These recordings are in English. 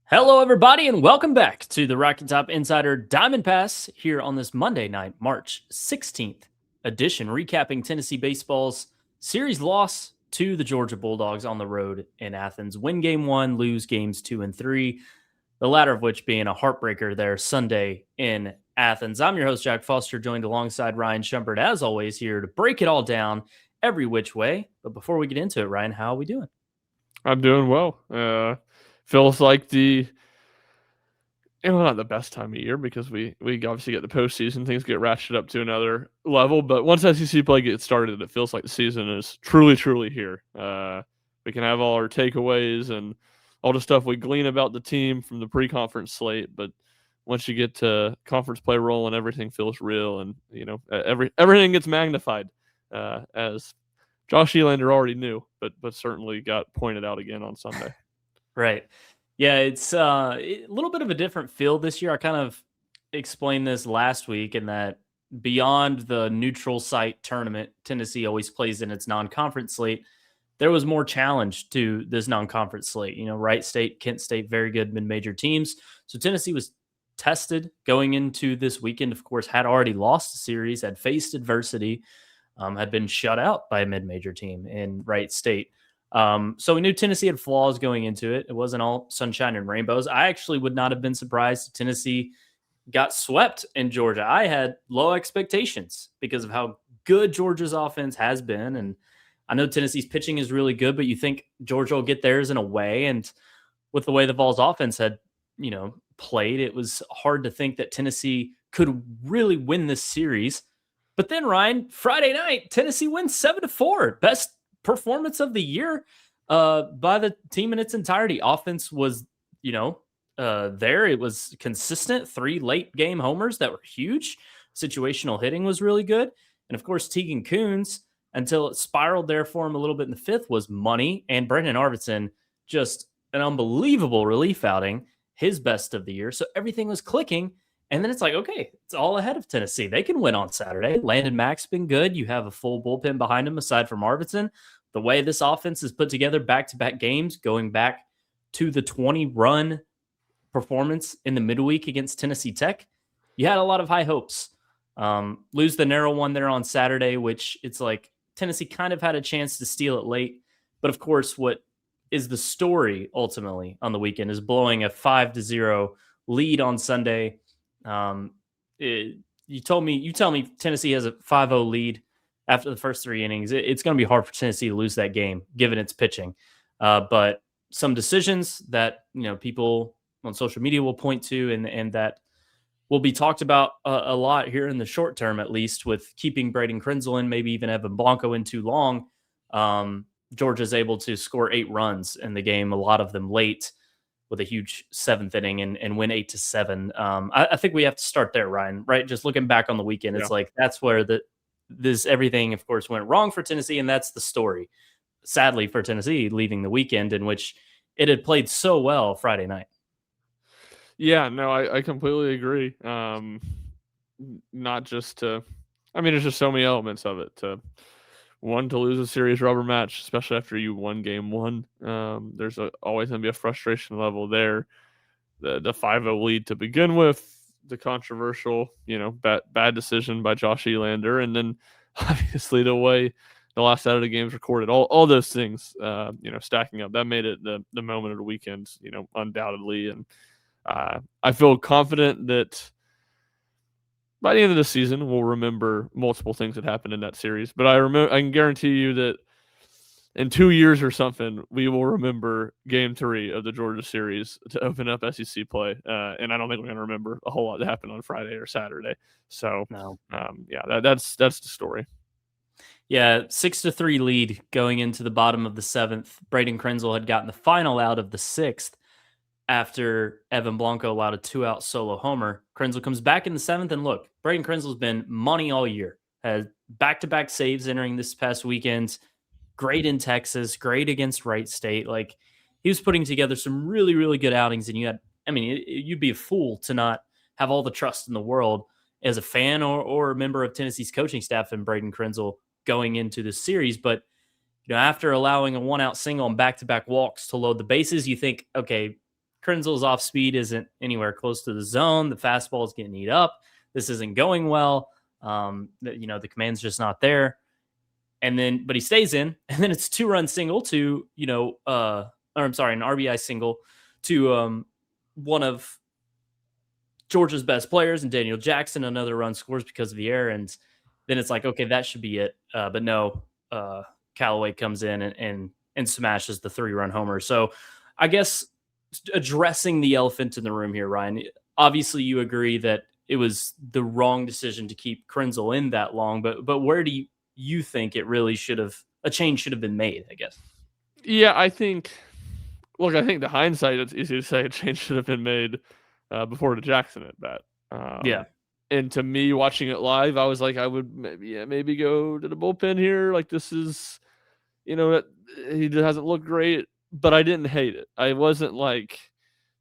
Hello, everybody, and welcome back to the Rocky Top Insider Diamond Pass here on this Monday night, March 16th edition, recapping Tennessee baseball's series loss to the Georgia Bulldogs on the road in Athens. Win game one, lose games 2 and 3, the latter of which being a heartbreaker there Sunday in Athens. I'm your host, Jack Foster, joined alongside Ryan Schumpert, as always, here to break it all down every which way. But before we get into it, Ryan, how are we doing? I'm doing well. Feels like not the best time of year because we obviously get the postseason, things get ratcheted up to another level. But once SEC play gets started, it feels like the season is truly here. We can have all our takeaways and all the stuff we glean about the team from the pre-conference slate, but once you get to conference play rolling, everything feels real, and everything gets magnified, as Josh Elander already knew, but certainly got pointed out again on Sunday. Right. Yeah, it's a little bit of a different feel this year. I kind of explained this last week in that beyond the neutral site tournament, Tennessee always plays in its non-conference slate. There was more challenge to this non-conference slate. You know, Wright State, Kent State, very good mid-major teams. So Tennessee was tested going into this weekend. Of course, had already lost the series, had faced adversity, had been shut out by a mid-major team in Wright State. So we knew Tennessee had flaws going into it. It wasn't all sunshine and rainbows. I actually would not have been surprised if Tennessee got swept in Georgia. I had low expectations because of how good Georgia's offense has been. And I know Tennessee's pitching is really good, but you think Georgia will get theirs in a way. And with the way the Vols offense had, played, it was hard to think that Tennessee could really win this series. But then, Ryan, Friday night, Tennessee wins 7-4. Best performance of the year by the team in its entirety. Offense was, there. It was consistent. 3 late game homers that were huge. Situational hitting was really good. And of course, Tegan Kuhns, until it spiraled there for him a little bit in the 5th, was money. And Brayden Arvidson, just an unbelievable relief outing, his best of the year. So everything was clicking. And then it's like, okay, it's all ahead of Tennessee. They can win on Saturday. Landon Mack's been good. You have a full bullpen behind him aside from Arvidson. The way this offense is put together back-to-back games, going back to the 20-run performance in the midweek against Tennessee Tech, you had a lot of high hopes. Lose the narrow one there on Saturday, which it's like Tennessee kind of had a chance to steal it late. But of course, what is the story ultimately on the weekend is blowing a 5-0 lead on Sunday. You tell me Tennessee has a 5-0 lead after the first 3 innings. It's going to be hard for Tennessee to lose that game given its pitching. But some decisions that people on social media will point to and that will be talked about a lot here in the short term, at least, with keeping Brayden Krenzel in, maybe even Evan Blanco in too long. Georgia's able to score 8 runs in the game, a lot of them late, with a huge 7th inning and win 8-7. I think we have to start there, Ryan, right? Just looking back on the weekend, it's like that's where everything, of course, went wrong for Tennessee, and that's the story. Sadly for Tennessee, leaving the weekend in which it had played so well Friday night. Yeah, no, I completely agree. Not just there's just so many elements of it. To lose a serious rubber match, especially after you won game 1. There's always going to be a frustration level there. The 5-0 lead to begin with, the controversial, bad decision by Josh Elander, and then obviously the way the last Saturday games recorded, all those things, stacking up, that made it the moment of the weekend, undoubtedly. And I feel confident that by the end of the season, we'll remember multiple things that happened in that series. But I can guarantee you that in 2 years or something, we will remember Game 3 of the Georgia series to open up SEC play. And I don't think we're going to remember a whole lot that happened on Friday or Saturday. So, No. That's the story. Yeah, 6-3 lead going into the bottom of the 7th. Brayden Krenzel had gotten the final out of the 6th after Evan Blanco allowed a 2-out solo homer. Krenzel comes back in the 7th, and look, Brayden Krenzel's been money all year. Has back-to-back saves entering this past weekend. Great in Texas, great against Wright State. Like, he was putting together some really, really good outings, and you'd be a fool to not have all the trust in the world as a fan or a member of Tennessee's coaching staff in Brayden Krenzel going into this series. But after allowing a 1-out single and back-to-back walks to load the bases, you think, okay, Krenzel's off speed isn't anywhere close to the zone. The fastball is getting eat up. This isn't going well. The command's just not there. And then, but he stays in, and then it's a 2-run single to, an RBI single to one of Georgia's best players, and Daniel Jackson. Another run scores because of the error, and then it's like, okay, that should be it. But no, Callaway comes in and smashes the 3-run homer. So I guess addressing the elephant in the room here, Ryan, obviously you agree that it was the wrong decision to keep Krenzel in that long, but where do you think it really a change should have been made, I guess? Yeah, I think the hindsight, it's easy to say a change should have been made before the Jackson at bat. Yeah. And to me, watching it live, I was like, I would maybe go to the bullpen here. Like, this is, he hasn't looked great, but I didn't hate it. I wasn't like,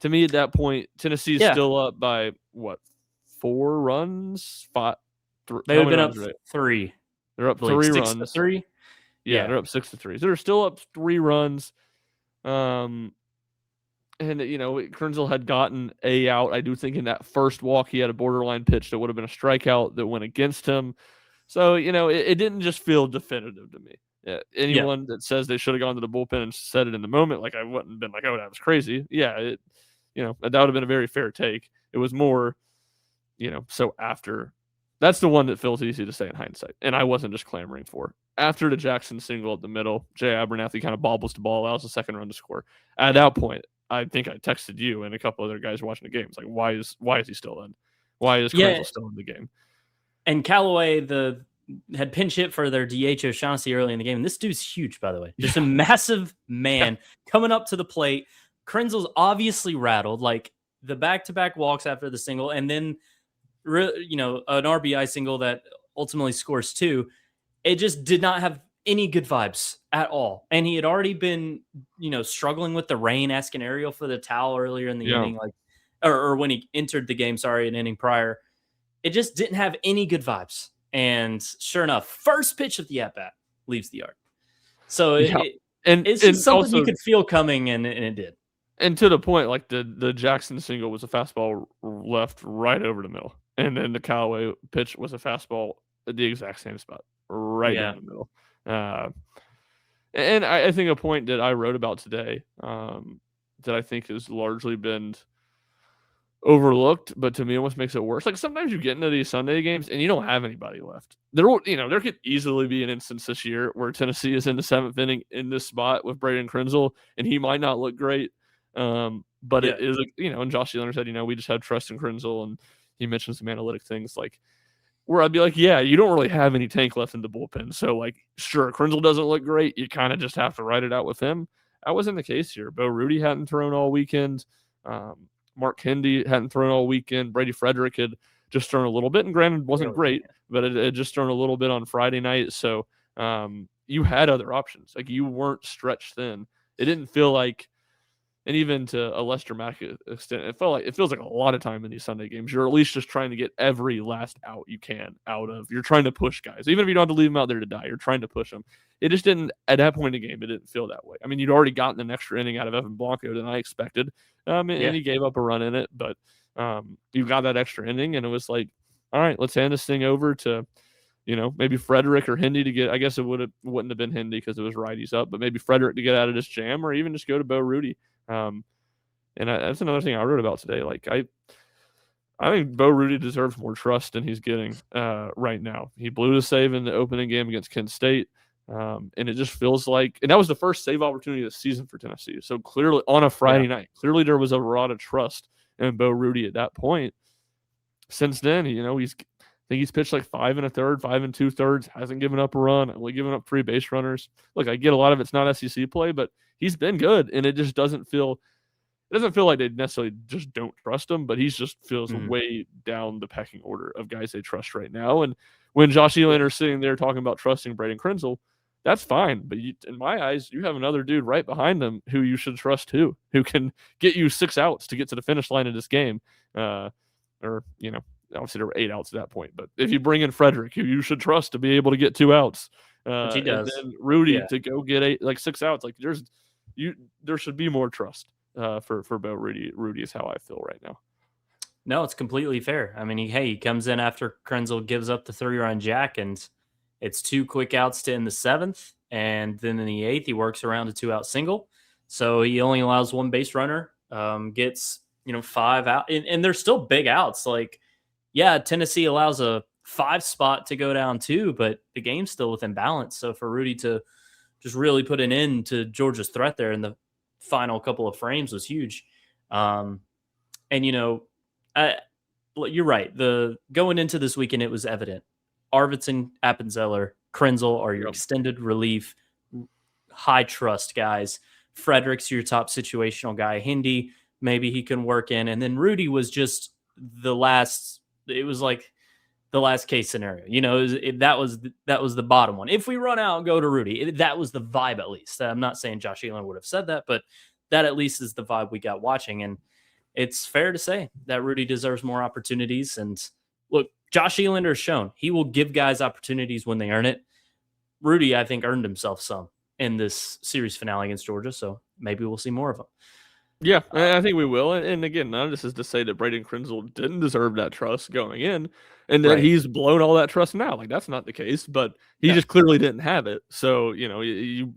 to me at that point, Tennessee's still up by what, 4 runs? They would have been up 3. They're up 3 runs. 6-3? Yeah, they're up 6-3. So they're still up 3 runs. And Krenzel had gotten a out. I do think in that first walk he had a borderline pitch that would have been a strikeout that went against him. So it didn't just feel definitive to me. Anyone that says they should have gone to the bullpen and said it in the moment, like I wouldn't have been like, oh, that was crazy. Yeah, that would have been a very fair take. It was more, so after. That's the one that feels easy to say in hindsight, and I wasn't just clamoring for. After the Jackson single up the middle, Jay Abernathy kind of bobbles the ball, allows the second run to score. At that point, I think I texted you and a couple other guys watching the game. It's like, why is he still in? Why is Krenzel still in the game? And Callaway had pinch hit for their DH O'Shaughnessy early in the game. And this dude's huge, by the way. Just a massive man coming up to the plate. Krenzel's obviously rattled, like the back-to-back walks after the single, and then an RBI single that ultimately scores 2. It just did not have any good vibes at all. And he had already been, struggling with the rain, asking Ariel for the towel earlier in the inning, or when he entered the game, an inning prior. It just didn't have any good vibes. And sure enough, first pitch of the at-bat leaves the yard. So it's just something also, you could feel coming, and it did. And to the point, like the Jackson single was a fastball left right over the middle. And then the Callaway pitch was a fastball at the exact same spot, right in the middle. And I think a point that I wrote about today that I think has largely been overlooked, but to me almost makes it worse. Like, sometimes you get into these Sunday games and you don't have anybody left. There could easily be an instance this year where Tennessee is in the 7th inning in this spot with Brayden Krenzel, and he might not look great. But it is, and Josh Elander said, we just had trust in Krenzel, and he mentioned some analytic things like where I'd be like, yeah, you don't really have any tank left in the bullpen. So, like, sure, Krenzel doesn't look great. You kind of just have to ride it out with him. That wasn't the case here. Bo Rhudy hadn't thrown all weekend. Mark Hindy hadn't thrown all weekend. Brady Frederick had just thrown a little bit, and granted, wasn't great, but it had just thrown a little bit on Friday night. So you had other options. Like, you weren't stretched thin. It didn't feel like, and even to a Lester Mack extent, it feels like a lot of time in these Sunday games. You're at least just trying to get every last out you can out of. You're trying to push guys. Even if you don't have to leave them out there to die, you're trying to push them. It just didn't, at that point in the game, it didn't feel that way. I mean, you'd already gotten an extra inning out of Evan Blanco than I expected. And he gave up a run in it, but you got that extra inning, and it was like, all right, let's hand this thing over to, maybe Frederick or Hindy to get, I guess it wouldn't have been Hindy because it was righties up, but maybe Frederick to get out of this jam, or even just go to Bo Rhudy. And that's another thing I wrote about today. Like, I think Bo Rhudy deserves more trust than he's getting right now. He blew the save in the opening game against Kent State. And it just feels like, and that was the first save opportunity this season for Tennessee. So clearly on a Friday night, clearly there was a lot of trust in Bo Rhudy at that point. Since then, he's pitched like 5 1/3, 5 2/3, hasn't given up a run, only given up 3 base runners. Look, I get a lot of it's not SEC play, but he's been good, and it just doesn't feel like they necessarily just don't trust him, but he just feels way down the pecking order of guys they trust right now. And when Josh Elander is sitting there talking about trusting Brayden Krenzel, that's fine. But in my eyes, you have another dude right behind him who you should trust too, who can get you 6 outs to get to the finish line of this game. Obviously there were 8 outs at that point, but if you bring in Frederick, who you should trust to be able to get 2 outs, which he does, and then Rhudy to go get 6 outs, like there should be more trust. for Bo Rhudy. Rhudy is how I feel right now. No, it's completely fair. I mean, he comes in after Krenzel gives up the 3-run jack, and it's 2 quick outs to end the 7th, and then in the 8th he works around a 2-out single. So he only allows 1 base runner, gets 5 out, and they're still big outs. Like, yeah, Tennessee allows a 5 spot to go down 2, but the game's still within balance. So for Rhudy to just really put an end to Georgia's threat there in the final couple of frames was huge. And you're right. The going into this weekend, it was evident. Arvidson, Appenzeller, Krenzel are your extended relief, high trust guys. Frederick's your top situational guy. Hindi, maybe he can work in. And then Rhudy was just the last. It was like the last case scenario. That was the bottom one. If we run out and go to Rhudy, that was the vibe at least. I'm not saying Josh Elander would have said that, but that at least is the vibe we got watching. And it's fair to say that Rhudy deserves more opportunities. And look, Josh Elander has shown he will give guys opportunities when they earn it. Rhudy, I think, earned himself some in this series finale against Georgia, so maybe we'll see more of him. Yeah, I think we will. And again, none of this is to say that Brayden Krenzel didn't deserve that trust going in and that he's blown all that trust now. Like, that's not the case, but he just clearly didn't have it. So, you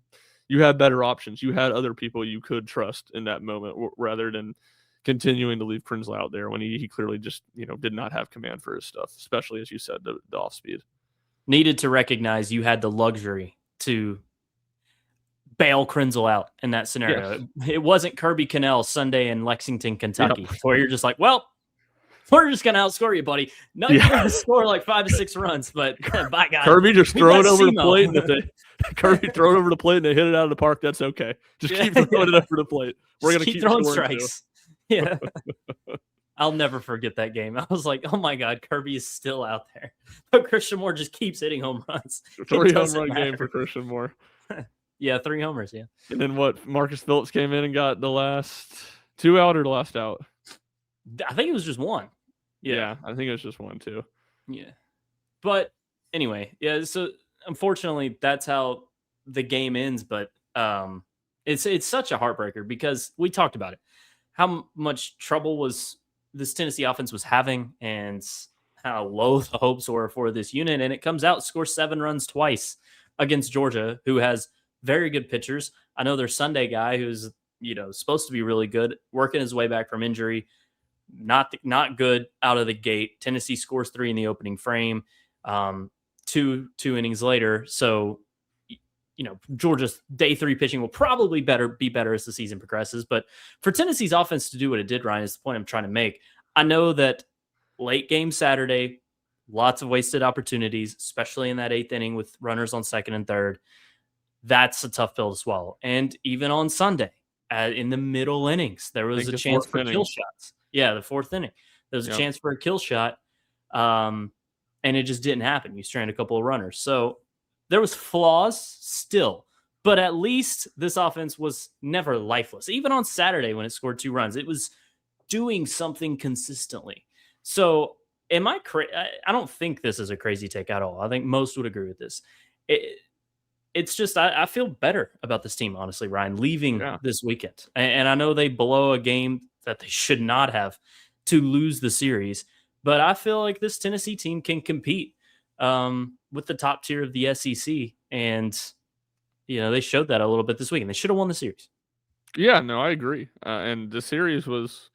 had better options. You had other people you could trust in that moment rather than continuing to leave Krenzel out there when he clearly just, did not have command for his stuff, especially, as you said, the off speed. Needed to recognize you had the luxury to bail Krenzel out in that scenario. Yes. It wasn't Kirby Cannell Sunday in Lexington, Kentucky, where you're just like, well, we're just going to outscore you, buddy. No, you're going to score like 5 to 6 runs, but by God. Kirby just throw it over the plate. And Kirby throw it over the plate and they hit it out of the park. That's okay. Just keep throwing it over the plate. We're going to keep throwing strikes. Yeah. I'll never forget that game. I was like, oh my God, Kirby is still out there. But Christian Moore just keeps hitting home runs. 3 home run game for Christian Moore. Yeah, 3 homers, yeah. And then what? Marcus Phillips came in and got the last 2 out or the last out? I think it was just 1. Yeah, I think it was just 1 too. Yeah. But anyway, yeah, so unfortunately that's how the game ends, but it's such a heartbreaker because we talked about it. How much trouble was this Tennessee offense was having and how low the hopes were for this unit, and it comes out, scores 7 runs twice against Georgia, who has very good pitchers. I know their Sunday guy who's, supposed to be really good, working his way back from injury, not good out of the gate. Tennessee scores 3 in the opening frame, 2 innings later. So, Georgia's day 3 pitching will probably be better as the season progresses. But for Tennessee's offense to do what it did, Ryan, is the point I'm trying to make. I know that late game Saturday, lots of wasted opportunities, especially in that 8th inning with runners on 2nd and 3rd. That's a tough pill to swallow. And even on Sunday, in the middle innings, there was a chance for kill shots. Yeah, the 4th inning. There was a chance for a kill shot, and it just didn't happen. You strand a couple of runners. So there was flaws still, but at least this offense was never lifeless. Even on Saturday when it scored 2 runs, it was doing something consistently. So am I crazy? I don't think this is a crazy take at all. I think most would agree with this. It's just I feel better about this team, honestly, Ryan, leaving this weekend. And I know they blow a game that they should not have to lose the series, but I feel like this Tennessee team can compete with the top tier of the SEC. And, they showed that a little bit this week, and they should have won the series. Yeah, no, I agree. And the series was,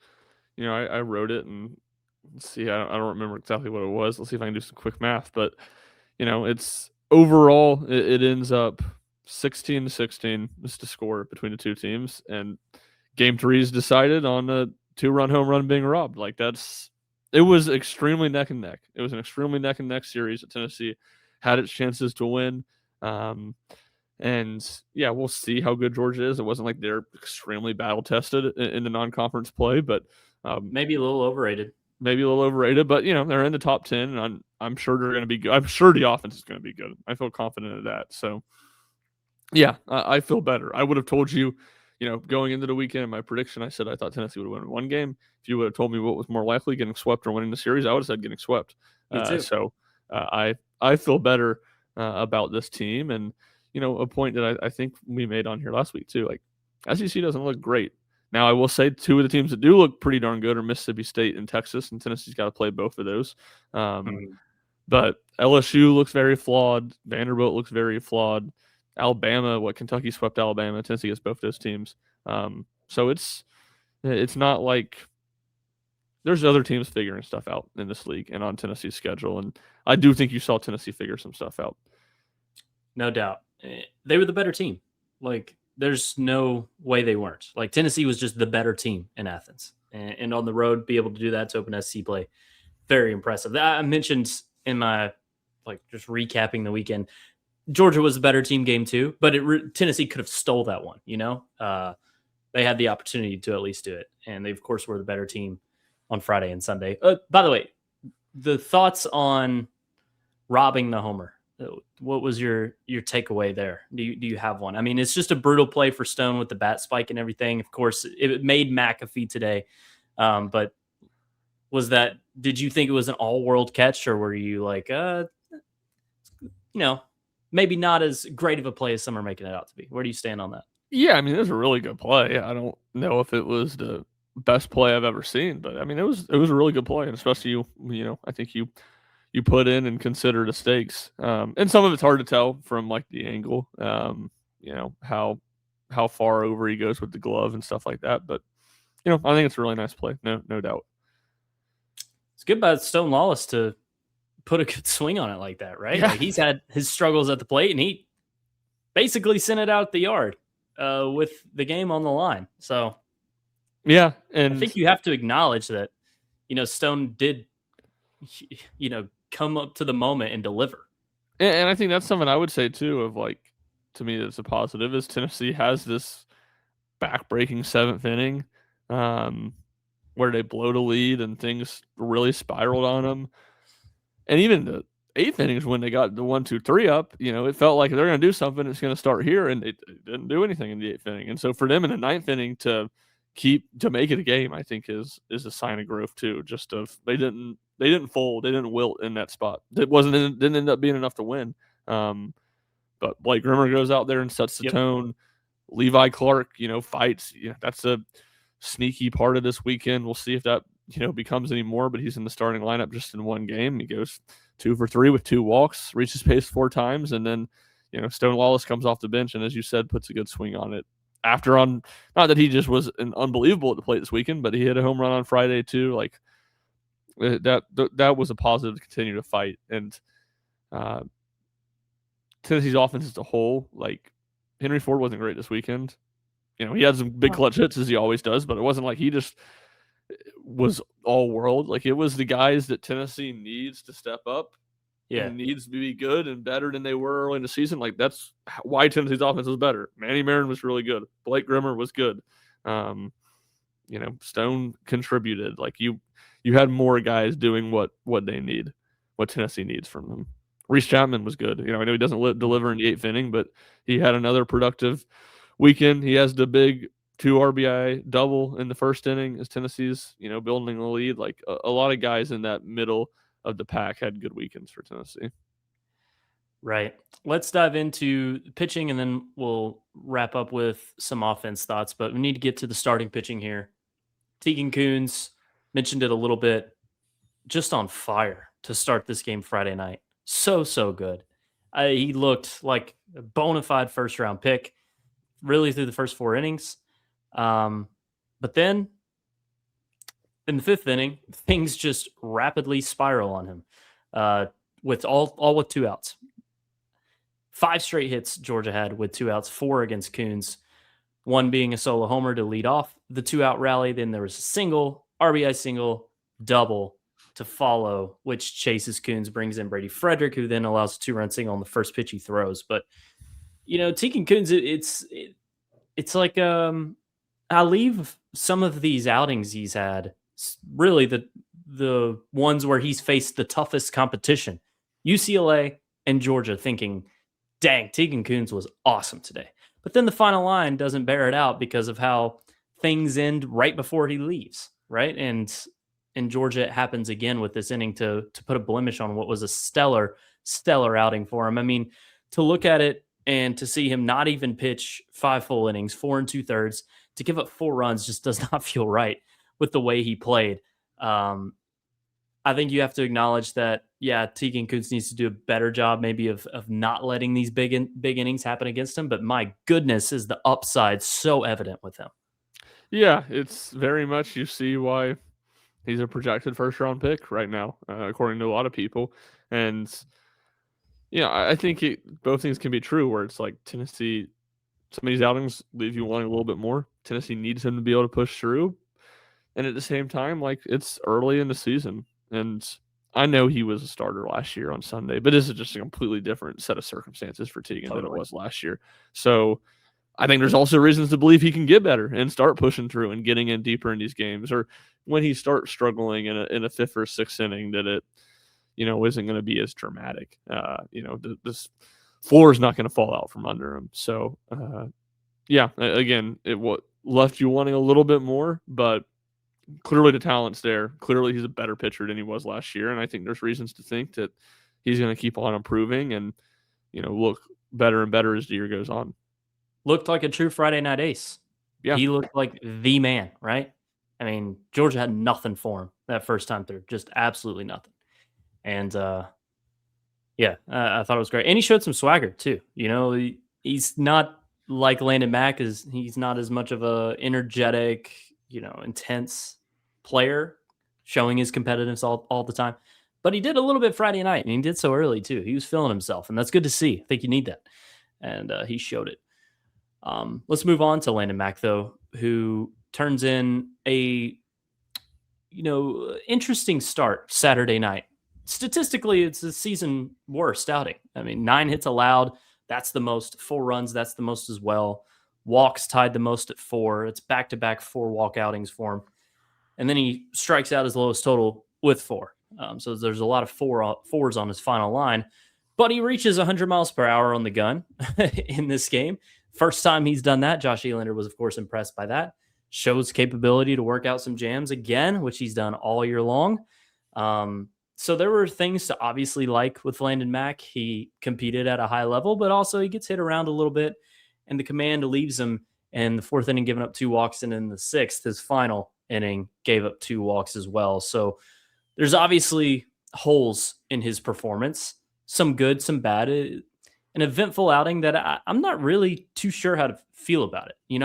I wrote it, and let's see, I don't remember exactly what it was. Let's see if I can do some quick math. But, it's overall, it ends up 16-16 is the score between the 2 teams. And game 3 is decided on a 2-run home run being robbed. Like, it was extremely neck and neck. It was an extremely neck and neck series that Tennessee had its chances to win. And yeah, we'll see how good Georgia is. It wasn't like they're extremely battle tested in the non-conference play, but maybe a little overrated. But they're in the top 10, and I'm sure they're going to be good. I'm sure the offense is going to be good. I feel confident of that. So yeah, I feel better. I would have told you, going into the weekend, my prediction, I said I thought Tennessee would win 1 game. If you would have told me what was more likely, getting swept or winning the series, I would have said getting swept. So I feel better about this team. And, a point that I think we made on here last week too, like SEC doesn't look great. Now, I will say two of the teams that do look pretty darn good are Mississippi State and Texas, and Tennessee's got to play both of those. Mhm. But LSU looks very flawed. Vanderbilt looks very flawed. Alabama, Kentucky swept Alabama. Tennessee gets both those teams. So it's not like there's other teams figuring stuff out in this league and on Tennessee's schedule. And I do think you saw Tennessee figure some stuff out. No doubt. They were the better team. Like, there's no way they weren't. Like, Tennessee was just the better team in Athens. And on the road, be able to do that to open SC play, very impressive. I mentioned in my, just recapping the weekend, Georgia was the better team game too, but Tennessee could have stole that one, They had the opportunity to at least do it. And they, of course, were the better team on Friday and Sunday. By the way, the thoughts on robbing the homer. What was your takeaway there? Do you have one? I mean, it's just a brutal play for Stone with the bat spike and everything. Of course, it made McAfee today. But did you think it was an all-world catch, or were you like, maybe not as great of a play as some are making it out to be? Where do you stand on that? Yeah, I mean, it was a really good play. I don't know if it was the best play I've ever seen, but I mean, it was a really good play, and especially I think you put in and consider the stakes. And some of it's hard to tell from the angle, how far over he goes with the glove and stuff like that. But I think it's a really nice play, no doubt. It's good by Stone Lawless to put a good swing on it like that, right? Yeah. Like, he's had his struggles at the plate, and he basically sent it out the yard with the game on the line. So, yeah, and I think you have to acknowledge that, Stone did, come up to the moment and deliver. And I think that's something I would say too. To me, that's a positive is Tennessee has this back-breaking 7th inning, where they blow the lead and things really spiraled on them. And even the 8th innings when they got the 1-2-3 up, it felt like they're going to do something. It's going to start here, and it didn't do anything in the 8th inning. And so for them in the 9th inning to make it a game, I think is a sign of growth too. Just of they didn't fold, they didn't wilt in that spot. It didn't end up being enough to win. But Blake Grimmer goes out there and sets the tone. Levi Clark, fights. That's a sneaky part of this weekend. We'll see if that becomes any more. But he's in the starting lineup just in one game. He goes 2 for 3 with 2 walks, reaches pace 4 times, and then Stone Lawless comes off the bench and, as you said, puts a good swing on it. Not that he just was unbelievable at the plate this weekend, but he hit a home run on Friday too. That was a positive to continue to fight. And Tennessee's offense as a whole, Henry Ford wasn't great this weekend. He had some big clutch hits as he always does, but it wasn't like he just was all world. It was the guys that Tennessee needs to step up. Yeah, and needs to be good and better than they were early in the season. That's why Tennessee's offense was better. Manny Marin was really good. Blake Grimmer was good. Stone contributed. You had more guys doing what they need, what Tennessee needs from them. Reese Chapman was good. I know he doesn't deliver in the 8th inning, but he had another productive weekend. He has the big 2 RBI double in the 1st inning as Tennessee's, building the lead. A lot of guys in that middle of the pack had good weekends for Tennessee. Right. Let's dive into pitching, and then we'll wrap up with some offense thoughts. But we need to get to the starting pitching here. Tegan Kuhns, mentioned it a little bit, just on fire to start this game Friday night. So good. He looked like a bona fide first-round pick, really through the first 4 innings. But then in the 5th inning, things just rapidly spiral on him with all with 2 outs. 5 straight hits Georgia had with 2 outs, 4 against Kuhns, 1 being a solo homer to lead off the 2-out rally. Then there was a single, RBI single, double to follow, which chases Kuhns, brings in Brady Frederick, who then allows a 2-run single on the first pitch he throws. But, Tegan Kuhns, it's like I leave some of these outings he's had, really the ones where he's faced the toughest competition, UCLA and Georgia, thinking, dang, Tegan Kuhns was awesome today. But then the final line doesn't bear it out because of how things end right before he leaves, right? And in Georgia, it happens again with this inning to put a blemish on what was a stellar outing for him. I mean, to look at it and to see him not even pitch 5 full innings, 4 2/3, to give up 4 runs just does not feel right with the way he played. I think you have to acknowledge that, yeah, Tegan Kuhns needs to do a better job maybe of not letting these big innings happen against him. But my goodness, is the upside so evident with him. Yeah, it's very much you see why he's a projected first round pick right now, according to a lot of people. And yeah, I think both things can be true. Where it's like Tennessee, some of these outings leave you wanting a little bit more. Tennessee needs him to be able to push through, and at the same time, like it's early in the season, and I know he was a starter last year on Sunday, but this is just a completely different set of circumstances for Tegan than it was last year. So I think there's also reasons to believe he can get better and start pushing through and getting in deeper in these games, or when he starts struggling in a fifth or sixth inning, that it isn't going to be as dramatic. This floor is not going to fall out from under him. So yeah, again, what left you wanting a little bit more, but clearly the talent's there. Clearly he's a better pitcher than he was last year, and I think there's reasons to think that he's going to keep on improving and look better and better as the year goes on. Looked like a true Friday night ace. Yeah. He looked like the man, right? I mean, Georgia had nothing for him that first time through, just absolutely nothing. And yeah, I thought it was great. And he showed some swagger too. He's not like Landon Mack, he's not as much of a energetic, intense player, showing his competitiveness all the time. But he did a little bit Friday night, and he did so early too. He was feeling himself, and that's good to see. I think you need that. And he showed it. Let's move on to Landon Mack, though, who turns in a interesting start Saturday night. Statistically, it's a season worst outing. I mean, 9 hits allowed. That's the most. 4 runs. That's the most as well. Walks tied the most at 4. It's back-to-back 4 walk outings for him. And then he strikes out his lowest total with 4. So there's a lot of fours on his final line. But he reaches 100 miles per hour on the gun in this game. First time he's done that. Josh Elander was, of course, impressed by that. Shows capability to work out some jams again, which he's done all year long. So there were things to obviously like with Landon Mack. He competed at a high level, but also he gets hit around a little bit, and the command leaves him in the 4th inning, giving up 2 walks, and in the 6th, his final inning, gave up 2 walks as well. So there's obviously holes in his performance, some good, some bad. An eventful outing that I'm not really too sure how to feel about it.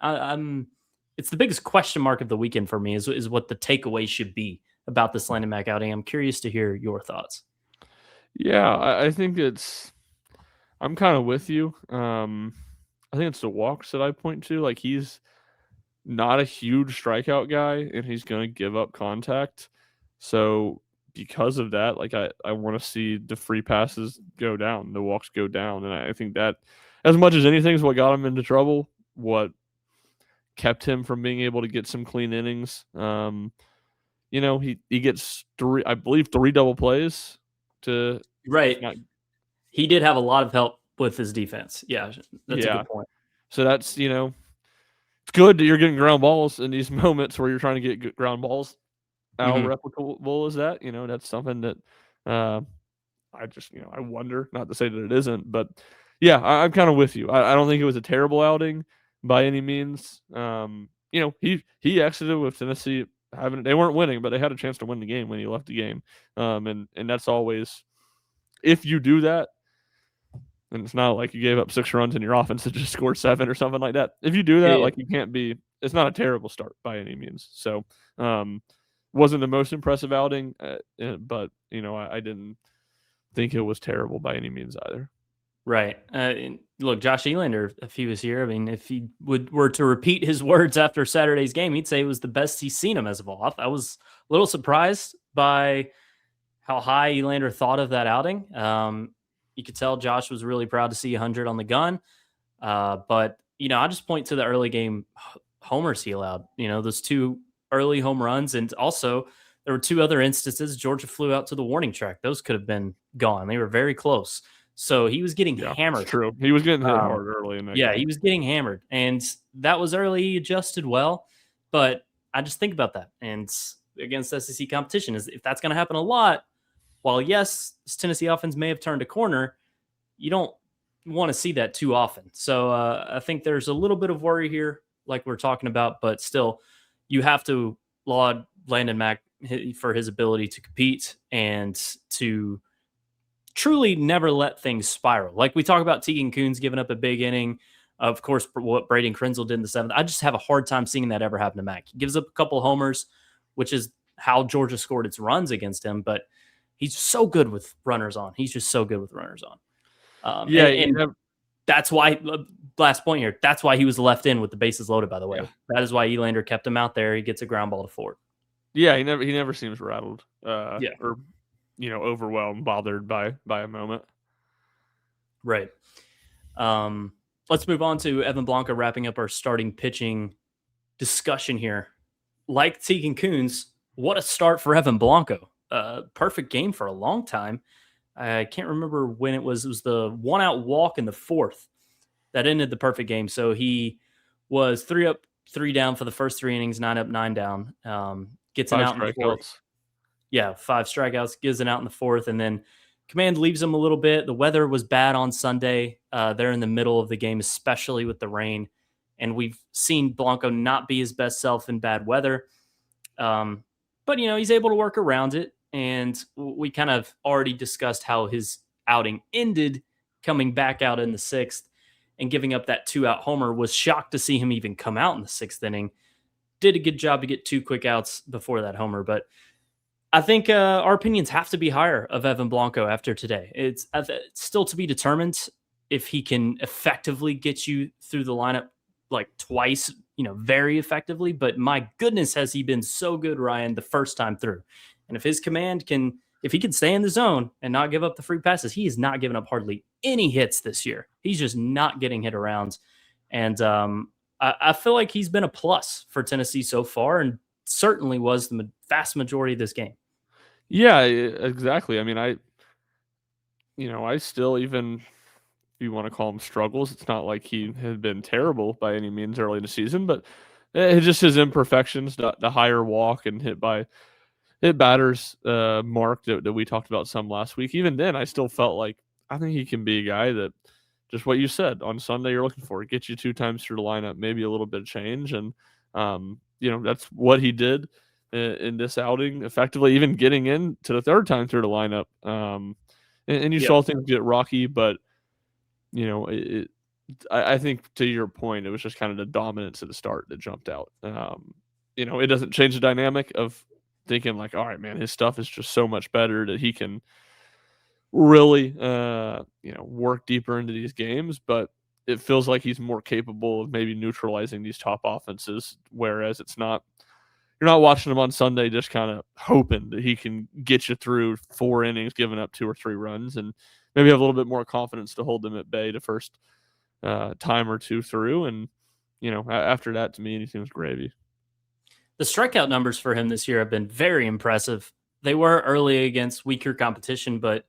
I'm. It's the biggest question mark of the weekend for me is what the takeaway should be about this Landon Mack outing. I'm curious to hear your thoughts. Yeah, I think I'm kind of with you. I think it's the walks that I point to. Like, he's not a huge strikeout guy, and he's going to give up contact. So because of that, like I want to see the free passes go down, the walks go down. And I think that as much as anything is what got him into trouble, what kept him from being able to get some clean innings. He gets 3 double plays to right. He did have a lot of help with his defense. Yeah, that's a good point. So that's, it's good that you're getting ground balls in these moments where you're trying to get good ground balls. How replicable is that? That's something that I just, I wonder, not to say that it isn't, but yeah, I'm kind of with you. I don't think it was a terrible outing by any means. He exited with Tennessee they weren't winning, but they had a chance to win the game when he left the game. And that's always, if you do that, and it's not like you gave up 6 runs in your offense to just score 7 or something like that. If you do that, like, you can't be, it's not a terrible start by any means. So, wasn't the most impressive outing, but I didn't think it was terrible by any means either. Right. Look, Josh Elander, if he was here, I mean, if he were to repeat his words after Saturday's game, he'd say it was the best he's seen him as of all. I was a little surprised by how high Elander thought of that outing. You could tell Josh was really proud to see 100 on the gun. But I just point to the early game homers he allowed. Those 2 early home runs, and also there were 2 other instances. Georgia flew out to the warning track. Those could have been gone. They were very close. So he was getting hammered. True. He was getting hit hard early in that game. He was getting hammered. And that was early. He adjusted well. But I just think about that. And against SEC competition, if that's going to happen a lot, while yes, this Tennessee offense may have turned a corner, you don't want to see that too often. So I think there's a little bit of worry here like we're talking about, but still, you have to laud Landon Mack for his ability to compete and to truly never let things spiral. Like we talk about Tegan Kuhns giving up a big inning. Of course, what Brayden Krenzel did in the seventh. I just have a hard time seeing that ever happen to Mack. He gives up a couple homers, which is how Georgia scored its runs against him. But he's so good with runners on. He's just so good with runners on. Yeah, And that's why, last point here, that's why he was left in with the bases loaded, by the way. Yeah. That is why Elander kept him out there. He gets a ground ball to Ford. Yeah, he never seems rattled. Yeah. Or overwhelmed, bothered by a moment. Right. Let's move on to Evan Blanco wrapping up our starting pitching discussion here. Like Tegan Kuhns, what a start for Evan Blanco. Perfect game for a long time. I can't remember when it was. It was the 1-out walk in the fourth that ended the perfect game. So he was 3 up, 3 down for the first 3 innings, 9 up, 9 down. Gets an out in the fourth. Yeah, 5 strikeouts, gives an out in the fourth, and then command leaves him a little bit. The weather was bad on Sunday. They're in the middle of the game, especially with the rain. And we've seen Blanco not be his best self in bad weather. But, he's able to work around it. And we kind of already discussed how his outing ended, coming back out in the 6th and giving up that 2-out homer. Was shocked to see him even come out in the 6th inning. Did a good job to get 2 quick outs before that homer. But I think our opinions have to be higher of Evan Blanco after today. It's still to be determined if he can effectively get you through the lineup like twice, very effectively. But my goodness, has he been so good, Ryan, the first time through. And if his command if he can stay in the zone and not give up the free passes, he is not giving up hardly any hits this year. He's just not getting hit around. And I feel like he's been a plus for Tennessee so far, and certainly was the vast majority of this game. Yeah, exactly. I mean, I still, even if you want to call him struggles, it's not like he had been terrible by any means early in the season, but just his imperfections, the higher walk and hit batters mark that we talked about some last week. Even then, I still felt like I think he can be a guy that, just what you said, on Sunday you're looking for, get you 2 times through the lineup, maybe a little bit of change, and that's what he did in this outing effectively, even getting into the 3rd time through the lineup. And you saw things get rocky, but I think, to your point, it was just kind of the dominance at the start that jumped out. It doesn't change the dynamic of thinking like, all right, man, his stuff is just so much better that he can really, work deeper into these games. But it feels like he's more capable of maybe neutralizing these top offenses, whereas you're not watching him on Sunday just kind of hoping that he can get you through 4 innings, giving up 2 or 3 runs, and maybe have a little bit more confidence to hold them at bay the first time or 2 through. And, after that, to me, anything's gravy. The strikeout numbers for him this year have been very impressive. They were early against weaker competition, but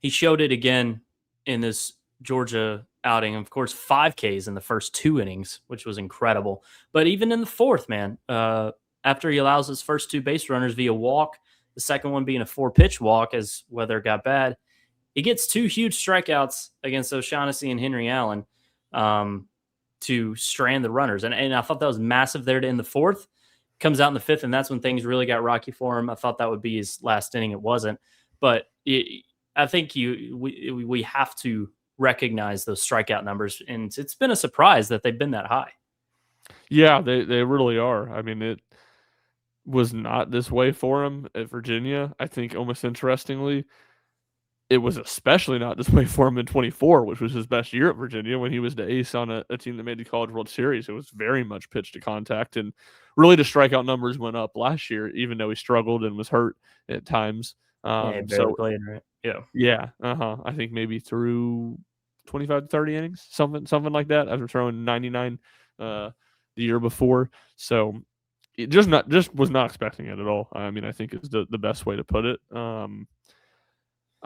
he showed it again in this Georgia outing. Of course, 5 Ks in the first 2 innings, which was incredible. But even in the 4th, man, after he allows his first 2 base runners via walk, the second one being a 4-pitch walk as weather got bad, he gets 2 huge strikeouts against O'Shaughnessy and Henry Allen to strand the runners. And I thought that was massive there to end the 4th. Comes out in the 5th, and that's when things really got rocky for him. I thought that would be his last inning. It wasn't. But I think we have to recognize those strikeout numbers, and it's been a surprise that they've been that high. Yeah, they really are. I mean, it was not this way for him at Virginia. I think, almost interestingly, it was especially not this way for him in 24, which was his best year at Virginia, when he was the ace on a team that made the College World Series. It was very much pitch to contact, and really the strikeout numbers went up last year, even though he struggled and was hurt at times. So playing, right? Yeah. I think maybe through 25 to 30 innings, something like that, after throwing 99 the year before. So it just was not expecting it at all. I mean, I think is the best way to put it.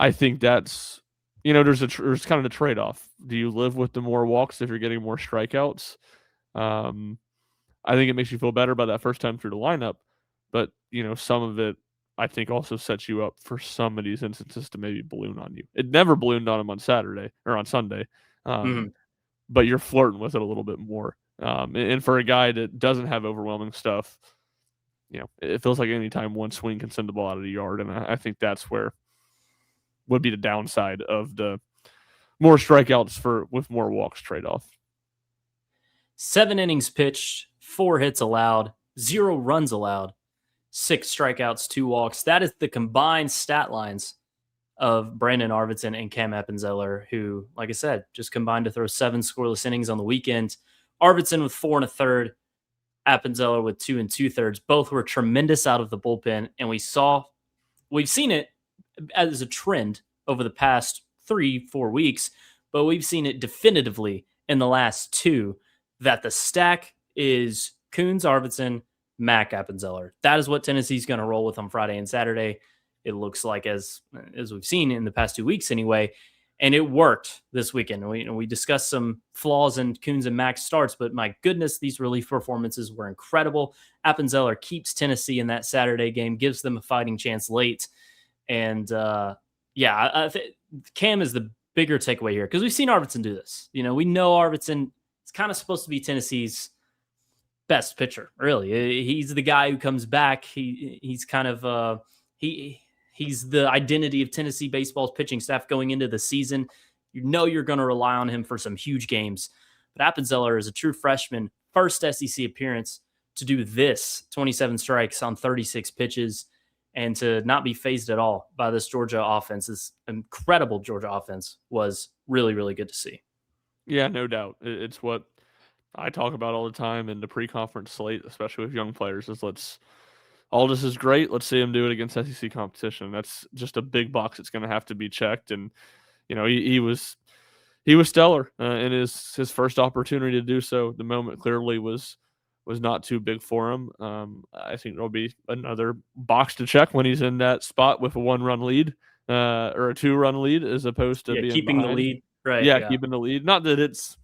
I think that's, there's kind of the trade-off. Do you live with the more walks if you're getting more strikeouts? I think it makes you feel better about that first time through the lineup, but some of it, I think, also sets you up for some of these instances to maybe balloon on you. It never ballooned on him on Saturday or on Sunday, but you're flirting with it a little bit more And for a guy that doesn't have overwhelming stuff, it feels like any time one swing can send the ball out of the yard. And I think that's where would be the downside of the more strikeouts with more walks trade-off. 7 innings pitched, 4 hits allowed, 0 runs allowed, 6 strikeouts, 2 walks. That is the combined stat lines of Brandon Arvidson and Cam Appenzeller, who, like I said, just combined to throw 7 scoreless innings on the weekend. Arvidson with 4 1/3, Appenzeller with 2 2/3. Both were tremendous out of the bullpen, and we've seen it as a trend over the past 3-4 weeks, but we've seen it definitively in the last 2 that the stack is Kuhns, Arvidson, Mack, Appenzeller. That is what Tennessee's going to roll with on Friday and Saturday. It looks like, as we've seen in the past 2 weeks anyway, and it worked this weekend. We discussed some flaws in Kuhns and Mack's starts, but my goodness, these relief performances were incredible. Appenzeller keeps Tennessee in that Saturday game, gives them a fighting chance late. And I think Cam is the bigger takeaway here because we've seen Arvidson do this. We know Arvidson is kind of supposed to be Tennessee's best pitcher. Really, he's the guy who comes back. He's kind of he's the identity of Tennessee baseball's pitching staff going into the season. You're going to rely on him for some huge games. But Appenzeller is a true freshman, first SEC appearance to do this: 27 strikes on 36 pitches. And to not be phased at all by this Georgia offense, this incredible Georgia offense, was really, really good to see. Yeah, no doubt. It's what I talk about all the time in the pre-conference slate, especially with young players, is Aldis is great. Let's see him do it against SEC competition. That's just a big box that's going to have to be checked. And, he was stellar in his first opportunity to do so. The moment clearly was not too big for him. I think there'll be another box to check when he's in that spot with a 1-run lead or a 2-run lead, as opposed to being keeping behind. the lead. Right. Yeah, keeping the lead. Not that it's,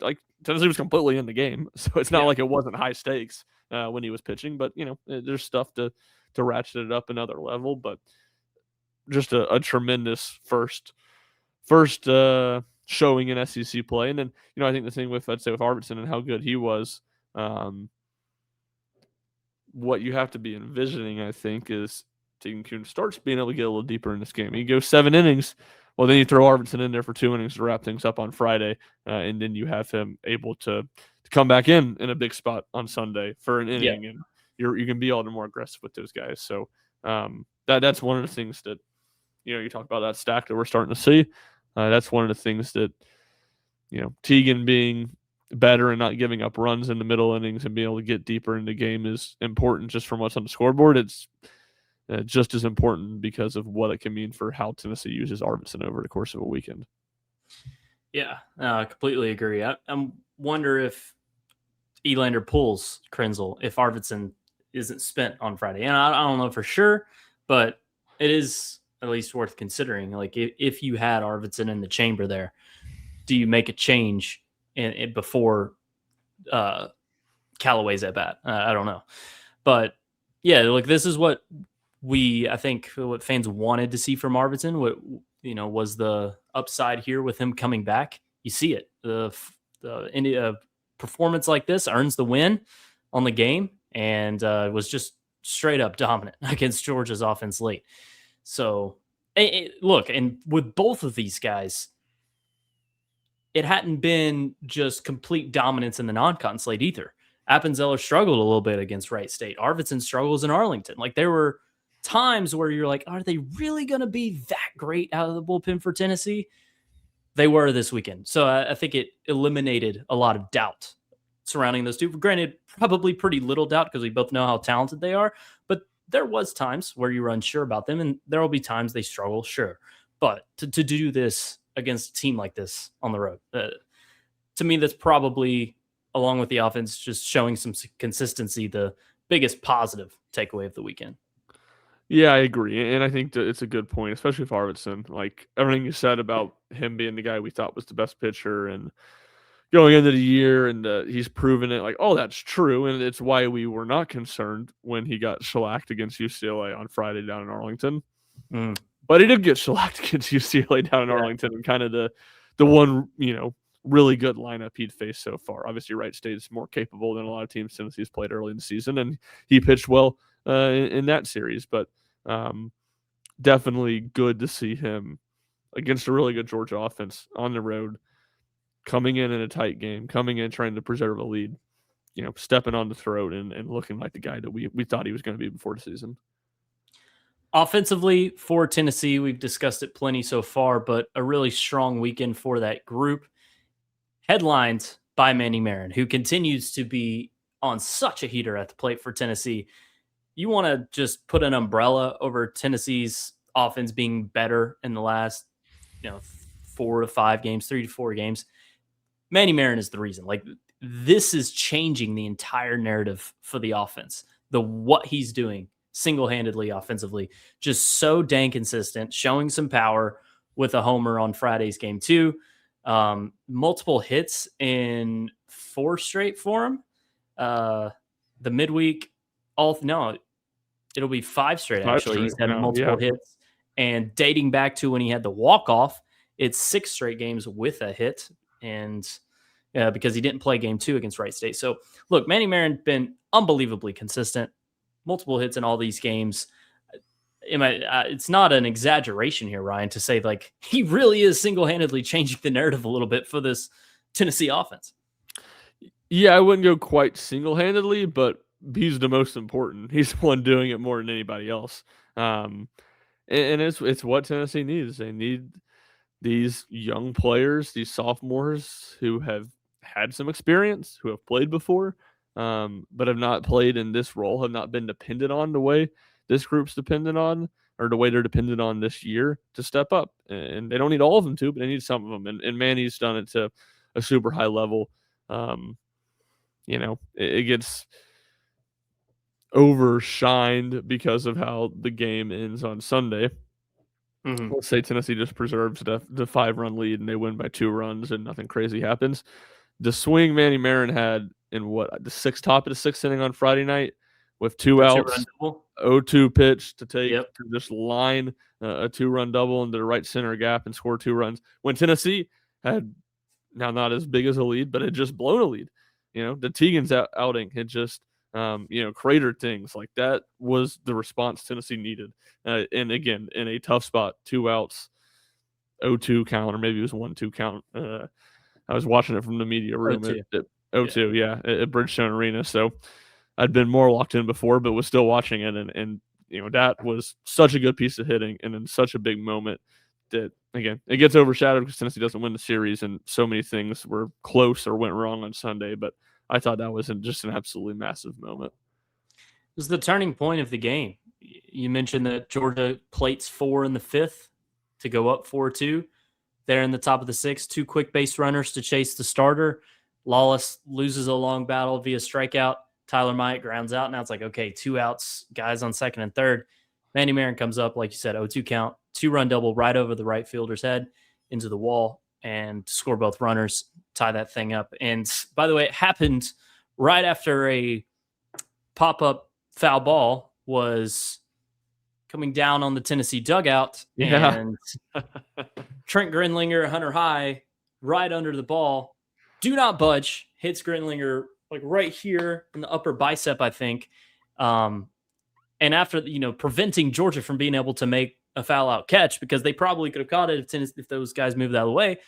like Tennessee was completely in the game, so it's not like it wasn't high stakes when he was pitching. But there's stuff to ratchet it up another level. But just a tremendous first showing in SEC play. And then I think the thing with Arvidson and how good he was. What you have to be envisioning, I think, is Tegan Kuhns starts being able to get a little deeper in this game. He goes 7 innings. Well, then you throw Arvidson in there for 2 innings to wrap things up on Friday, and then you have him able to come back in a big spot on Sunday for an inning, and you can be all the more aggressive with those guys. So that's one of the things that you talk about, that stack that we're starting to see. That's one of the things that Tegan being better and not giving up runs in the middle innings and being able to get deeper in the game is important just from what's on the scoreboard. It's just as important because of what it can mean for how Tennessee uses Arvidson over the course of a weekend. Yeah, I completely agree. I wonder if Elander pulls Krenzel if Arvidson isn't spent on Friday. And I don't know for sure, but it is at least worth considering. Like, if you had Arvidson in the chamber there, do you make a change before Callaway's at bat? I don't know. But yeah, look, this is what I think what fans wanted to see from Arvidson. What was the upside here with him coming back? You see it. The performance like this earns the win on the game, and was just straight up dominant against Georgia's offense late. So look, and with both of these guys, it hadn't been just complete dominance in the non-con slate either. Appenzeller struggled a little bit against Wright State. Arvidsson struggles in Arlington. Like, there were times where you're like, are they really going to be that great out of the bullpen for Tennessee? They were this weekend. So I think it eliminated a lot of doubt surrounding those two. Granted, probably pretty little doubt because we both know how talented they are. But there was times where you were unsure about them, and there will be times they struggle, sure. But to do this against a team like this on the road, to me, that's probably, along with the offense just showing some consistency, the biggest positive takeaway of the weekend. Yeah, I agree. And I think that it's a good point, especially with Arvidson. Like, everything you said about him being the guy we thought was the best pitcher and going into the year, and he's proven it. Like, oh, that's true. And it's why we were not concerned when he got shellacked against UCLA on Friday down in Arlington. But he did get shellacked against UCLA down in Arlington, and kind of the one, really good lineup he'd faced so far. Obviously, Wright State is more capable than a lot of teams Tennessee's played early in the season, and he pitched well in that series. But definitely good to see him against a really good Georgia offense on the road, coming in a tight game, coming in trying to preserve a lead, stepping on the throat and looking like the guy that we thought he was going to be before the season. Offensively for Tennessee, we've discussed it plenty so far, but a really strong weekend for that group. Headlined by Manny Marin, who continues to be on such a heater at the plate for Tennessee. You want to just put an umbrella over Tennessee's offense being better in the last, 4 to 5 games, 3 to 4 games. Manny Marin is the reason. Like, this is changing the entire narrative for the offense. What he's doing single-handedly offensively, just so dang consistent, showing some power with a homer on Friday's game 2. Multiple hits in 4 straight for him. The midweek, it'll be 5 straight actually. He's had multiple hits, and dating back to when he had the walk-off, it's 6 straight games with a hit, and because he didn't play game 2 against Wright State. So look, Manny Marin been unbelievably consistent, multiple hits in all these games. It's not an exaggeration here, Ryan, to say like he really is single-handedly changing the narrative a little bit for this Tennessee offense. Yeah, I wouldn't go quite single-handedly, but he's the most important. He's the one doing it more than anybody else. And it's what Tennessee needs. They need these young players, these sophomores who have had some experience, who have played before, but have not played in this role, have not been dependent on the way this group's dependent on, or the way they're dependent on this year to step up. And they don't need all of them to, but they need some of them. And Manny's done it to a super high level. It gets overshined because of how the game ends on Sunday. Mm-hmm. Let's say Tennessee just preserves the 5-run lead and they win by 2 runs and nothing crazy happens. The swing Manny Marin had in the top of the 6th inning on Friday night with 2 outs, 0-2 pitch to take to just line a 2-run double into the right center gap and score 2 runs. When Tennessee had now not as big as a lead, but had just blown a lead. The Tegan's outing had just cratered things. Like, that was the response Tennessee needed. And again, in a tough spot, 2 outs, 0-2 count, or maybe it was 1-2 count. I was watching it from the media room at 0-2, at Bridgestone Arena. So I'd been more locked in before, but was still watching it. And that was such a good piece of hitting and in such a big moment that, again, it gets overshadowed because Tennessee doesn't win the series and so many things were close or went wrong on Sunday. But I thought that was just an absolutely massive moment. It was the turning point of the game. You mentioned that Georgia plates 4 in the 5th to go up 4-2. There in the top of the 6th, 2 quick base runners to chase the starter. Lawless loses a long battle via strikeout. Tyler Myatt grounds out. Now it's like, okay, 2 outs, guys on 2nd and 3rd. Manny Marin comes up, like you said, 0-2 count, 2-run double right over the right fielder's head into the wall and score both runners, tie that thing up. And by the way, it happened right after a pop-up foul ball was coming down on the Tennessee dugout. Yeah. And Trent Grinlinger, Hunter High, right under the ball. Do not budge. Hits Grinlinger like right here in the upper bicep, I think. And after, preventing Georgia from being able to make a foul out catch, because they probably could have caught it if those guys moved out of the way,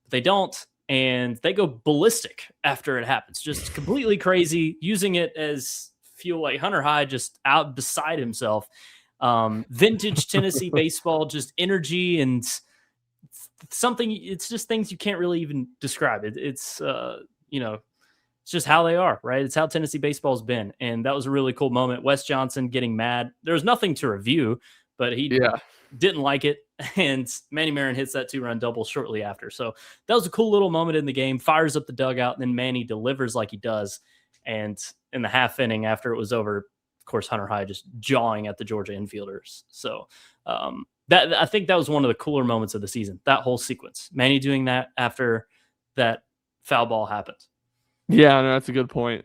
but they don't. And they go ballistic after it happens. Just completely crazy, using it as fuel, like Hunter High just out beside himself. Vintage Tennessee baseball, just energy and something. It's just things you can't really even describe. It's just how they are, right? It's how Tennessee baseball's been. And that was a really cool moment. Wes Johnson getting mad. There was nothing to review, but he didn't like it. And Manny Marin hits that 2-run double shortly after. So that was a cool little moment in the game. Fires up the dugout, and then Manny delivers like he does. And in the half inning after it was over, of course, Hunter High just jawing at the Georgia infielders. So I think that was one of the cooler moments of the season, that whole sequence. Manny doing that after that foul ball happened. Yeah, no, that's a good point.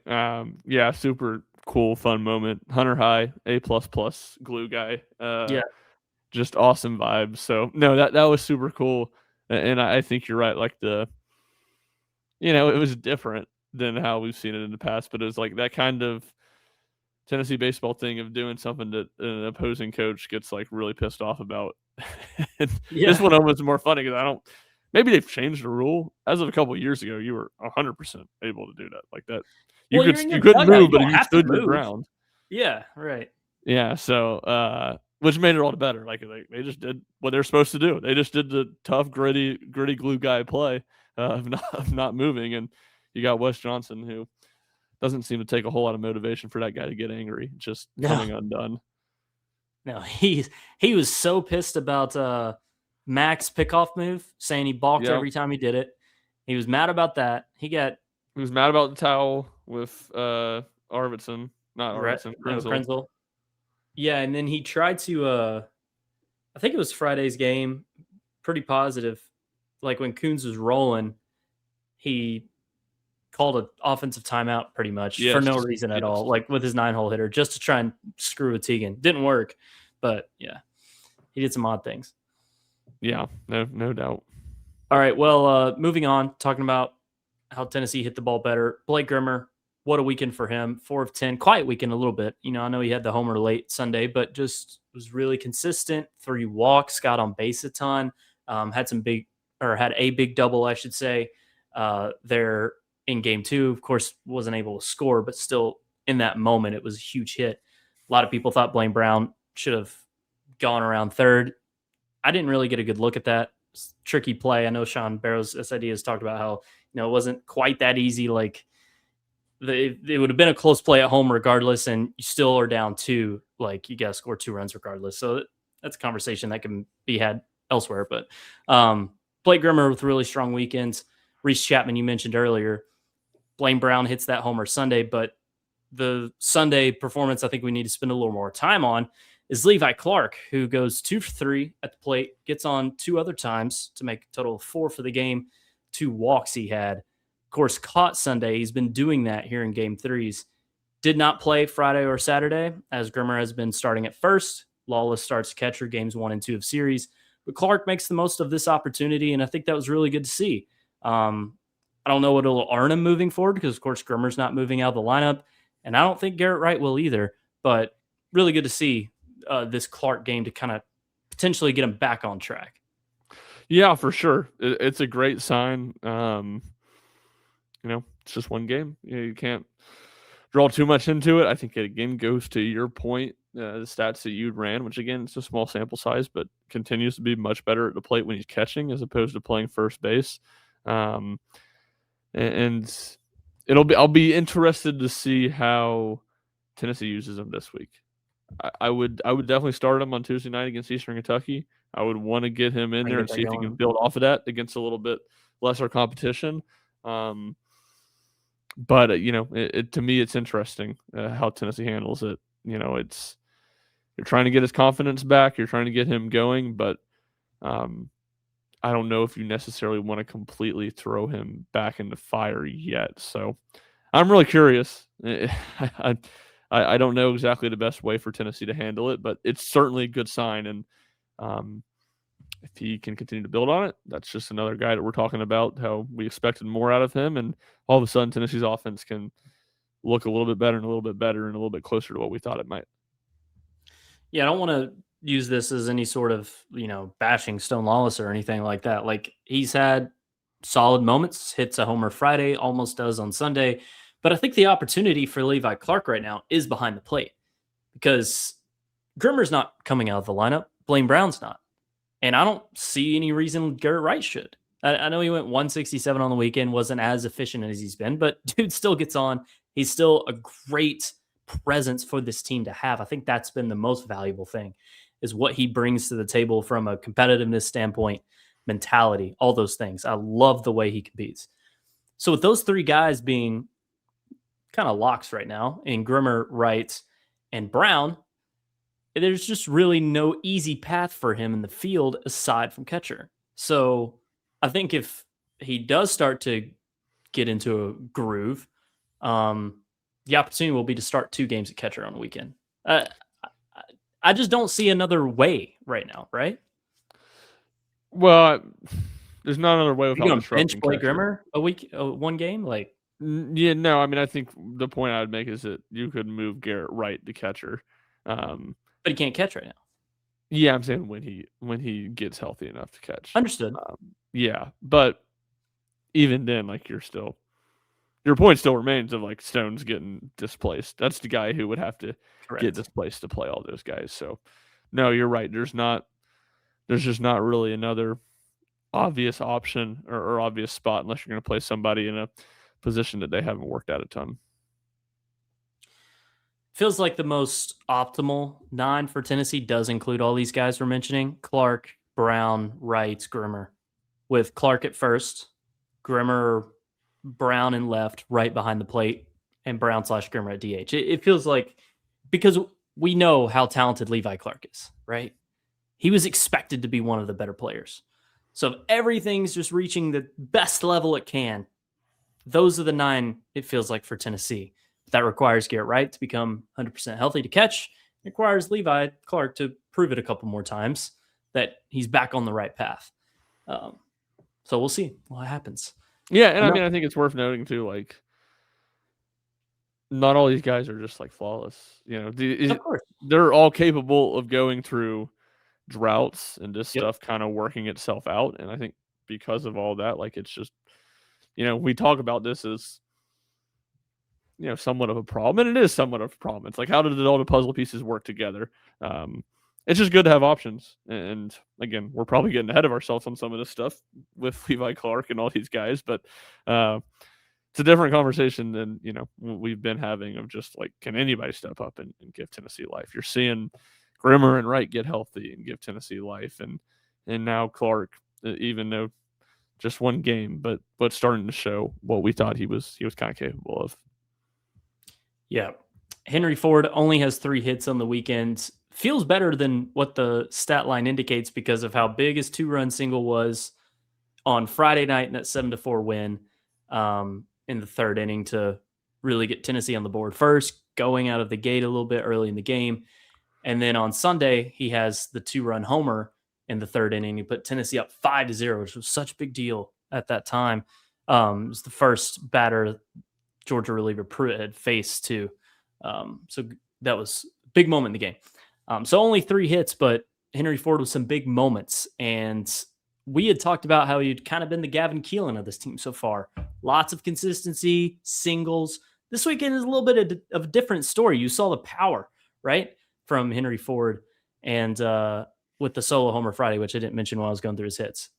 Super cool, fun moment. Hunter High, A++ glue guy. Just awesome vibes. So no, that was super cool. And I think you're right. Like the it was different than how we've seen it in the past, but it was like that kind of Tennessee baseball thing of doing something that an opposing coach gets like really pissed off about. This Yeah. one almost more funny because maybe they've changed the rule. As of a couple of years ago, you were 100% able to do that like that. Well, you're in You your couldn't dugout. move, You but if don't you have to stood your move. ground, Yeah, right. yeah. So, which made it all the better. Like they just did what they're supposed to do. They just did the tough, gritty glue guy play of not moving, and you got Wes Johnson who doesn't seem to take a whole lot of motivation for that guy to get angry, just No, coming undone. no, he was so pissed about Mack's pickoff move, saying he balked Yeah, every time he did it. He was mad about that. He got he was mad about the towel with Arvidson, not Arvidson, Krenzel. Krenzel. Yeah, and then he tried to I think it was Friday's game, pretty positive. Like when Kuhns was rolling, he called an offensive timeout pretty much for no reason at all, like with his 9-hole hitter, just to try and screw with Tegan. Didn't work, but yeah, he did some odd things. Yeah, no doubt. All right, well, moving on, talking about how Tennessee hit the ball better. Blake Grimmer, what a weekend for him. 4 of 10, quiet weekend a little bit. I know he had the homer late Sunday, but just was really consistent. 3 walks, got on base a ton, had a big double, I should say, there in game 2. Of course, wasn't able to score, but still in that moment, it was a huge hit. A lot of people thought Blaine Brown should have gone around third. I didn't really get a good look at that. Tricky play. I know Sean Barrow's SID has talked about how it wasn't quite that easy. Like it would have been a close play at home regardless, and you still are down 2. Like you got to score 2 runs regardless. So that's a conversation that can be had elsewhere. But Blake Grimmer with really strong weekends. Reese Chapman, you mentioned earlier. Blaine Brown hits that homer Sunday, but the Sunday performance I think we need to spend a little more time on is Levi Clark, who goes 2 for 3 at the plate, gets on 2 other times to make a total of 4 for the game, 2 walks he had. Of course, caught Sunday. He's been doing that here in game 3s. Did not play Friday or Saturday, as Grimmer has been starting at first. Lawless starts catcher games 1 and 2 of series. But Clark makes the most of this opportunity, and I think that was really good to see. I don't know what it'll earn him moving forward because, of course, Grimmer's not moving out of the lineup, and I don't think Garrett Wright will either. But really good to see this Clark game to kind of potentially get him back on track. Yeah, for sure. It's a great sign. It's just one game. You can't draw too much into it. I think it again goes to your point, the stats that you ran, which again, it's a small sample size, but continues to be much better at the plate when he's catching as opposed to playing first base. And I'll be interested to see how Tennessee uses him this week. I would definitely start him on Tuesday night against Eastern Kentucky. I would want to get him in there and see if he can build off of that against a little bit lesser competition. But to me, it's interesting how Tennessee handles it. You're trying to get his confidence back. You're trying to get him going, but I don't know if you necessarily want to completely throw him back in the fire yet. So I'm really curious. I don't know exactly the best way for Tennessee to handle it, but it's certainly a good sign. And if he can continue to build on it, that's just another guy that we're talking about, how we expected more out of him. And all of a sudden, Tennessee's offense can look a little bit better and a little bit better and a little bit closer to what we thought it might. Yeah, I don't want to use this as any sort of, bashing Stone Lawless or anything like that. Like he's had solid moments, hits a homer Friday, almost does on Sunday. But I think the opportunity for Levi Clark right now is behind the plate because Grimmer's not coming out of the lineup. Blaine Brown's not. And I don't see any reason Garrett Wright should. I know he went 167 on the weekend, wasn't as efficient as he's been, but dude still gets on. He's still a great presence for this team to have. I think that's been the most valuable thing is what he brings to the table from a competitiveness standpoint, mentality, all those things. I love the way he competes. So with those 3 guys being kind of locks right now in Grimmer, Wright, and Brown, there's just really no easy path for him in the field aside from catcher. So I think if he does start to get into a groove, the opportunity will be to start 2 games at catcher on the weekend. I just don't see another way right now, right? Well, There's not another way You without going to bench disrupting Blake catcher. Grimmer a week, one game? Like, Yeah, no, I mean, I think the point I would make is that you could move Garrett Wright, the catcher. but he can't catch right now. Yeah, I'm saying when he gets healthy enough to catch. Understood. Yeah, but even then, like your point still remains of like Stone's getting displaced. That's the guy who would have to get Correct. displaced to play all those guys. So, no, you're right. There's just not really another obvious option or obvious spot unless you're going to play somebody in a position that they haven't worked out a ton. Feels like the most optimal 9 for Tennessee does include all these guys we're mentioning: Clark, Brown, Wright, Grimmer, with Clark at first, Grimmer, Brown in left, right behind the plate, and Brown/Grimmer at DH. It feels like, because we know how talented Levi Clark is, right? He was expected to be one of the better players. So if everything's just reaching the best level it can, those are the 9, it feels like, for Tennessee. That requires Garrett Wright to become 100% healthy to catch. It requires Levi Clark to prove it a couple more times that he's back on the right path. So we'll see what happens. Yeah, and I mean, I think it's worth noting too, like, not all these guys are just like flawless. Of course. They're all capable of going through droughts and this Yep. stuff kind of working itself out. And I think because of all that, like, it's just, we talk about this as, somewhat of a problem, and it is somewhat of a problem. It's like, how did all the puzzle pieces work together? It's just good to have options. And again, we're probably getting ahead of ourselves on some of this stuff with Levi Clark and all these guys, but it's a different conversation than we've been having of just like, can anybody step up and give Tennessee life? You're seeing Grimmer and Wright get healthy and give Tennessee life, and now Clark, even though just one game, but starting to show what we thought he was kind of capable of. Yeah. Henry Ford only has 3 hits on the weekend. Feels better than what the stat line indicates because of how big his 2-run single was on Friday night in that 7-4 win in the 3rd inning to really get Tennessee on the board first, going out of the gate a little bit early in the game. And then on Sunday, he has the 2-run homer in the 3rd inning. He put Tennessee up 5-0, which was such a big deal at that time. It was the first batter Georgia reliever Pruitt had faced too. So that was a big moment in the game. So only 3 hits, but Henry Ford with some big moments. And we had talked about how he'd kind of been the Gavin Keelan of this team so far. Lots of consistency, singles. This weekend is a little bit of a different story. You saw the power, right, from Henry Ford, and with the solo homer Friday, which I didn't mention while I was going through his hits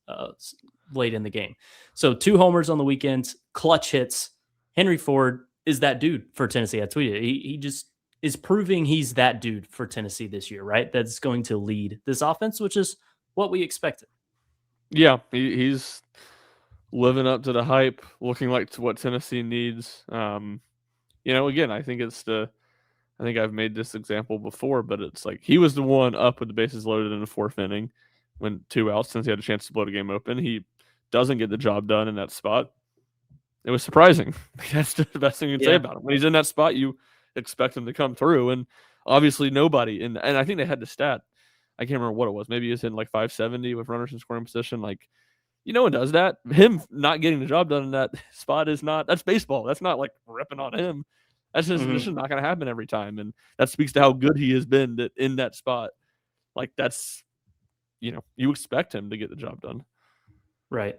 late in the game. So 2 homers on the weekend, clutch hits. Henry Ford is that dude for Tennessee. I tweeted, he just is proving he's that dude for Tennessee this year, right? That's going to lead this offense, which is what we expected. Yeah, he's living up to the hype, looking like what Tennessee needs. Again, I think I've made this example before, but it's like he was the one up with the bases loaded in the 4th inning when 2 outs, since he had a chance to blow the game open. He doesn't get the job done in that spot. It was surprising. That's the best thing you can say about him. When he's in that spot, you expect him to come through, and obviously nobody. And I think they had the stat. I can't remember what it was. Maybe he was hitting like 570 with runners in scoring position. Like, no one does that. Him not getting the job done in that spot that's baseball. That's not like ripping on him. That's just not going to happen every time. And that speaks to how good he has been in that spot. Like, that's, you expect him to get the job done. Right.